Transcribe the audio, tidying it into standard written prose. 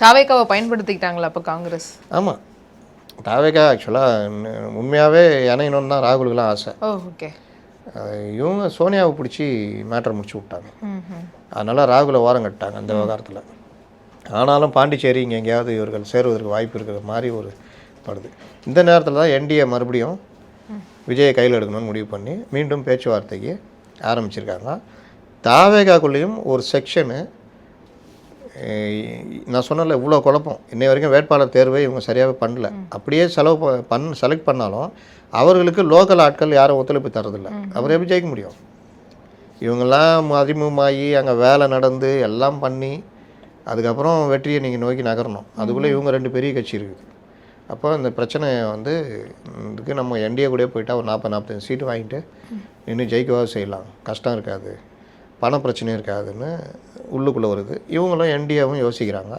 தாவேக்காவை பயன்படுத்திக்கிட்டாங்களா அப்போ காங்கிரஸ்? ஆமாம், தாவேக்கா ஆக்சுவலாக உண்மையாகவே இணையணும்னு தான் ராகுலுக்கெல்லாம் ஆசை. ஓகே. இவங்க சோனியாவை பிடிச்சி மேட்டரை முடிச்சு விட்டாங்க. அதனால் ராகுலை ஓரம் கட்டாங்க அந்த விவகாரத்தில். ஆனாலும் பாண்டிச்சேரி இங்கே எங்கேயாவது இவர்கள் சேருவதற்கு வாய்ப்பு இருக்கிற மாதிரி ஒரு படுது. இந்த நேரத்தில் தான் என்டிஏ மறுபடியும் விஜயை கையில் எடுக்கணும்னு முடிவு பண்ணி மீண்டும் பேச்சுவார்த்தைக்கு ஆரம்பிச்சிருக்காங்க. தாவேகாக்குள்ளேயும் ஒரு செக்ஷனு, நான் சொன்னல இவ்வளோ குழப்பம், இன்னை வரைக்கும் வேட்பாளர் தேர்வை இவங்க சரியாகவே பண்ணல. அப்படியே செலக்ட் பண்ணாலும் அவர்களுக்கு லோக்கல் ஆட்கள் யாரும் ஒத்துழைப்பு தரதில்லை. அவர் எப்படி ஜெயிக்க முடியும்? இவங்கெல்லாம் அறிமுகமாகி அங்கே வேலை நடந்து எல்லாம் பண்ணி அதுக்கப்புறம் வெற்றியை நீங்கள் நோக்கி நகரணும். அதுக்குள்ளே இவங்க 2 பெரிய கட்சி இருக்குது. அப்போ இந்த பிரச்சனை வந்து இதுக்கு நம்ம என்டிஏ கூட போயிட்டால் ஒரு 40-45 சீட்டு வாங்கிட்டு இன்னும் ஜெயிக்கவாக செய்யலாம், கஷ்டம் இருக்காது, பண பிரச்சனையும் இருக்காதுன்னு உள்ளுக்குள்ளே வருது. இவங்களும் என்டிஏவும் யோசிக்கிறாங்க.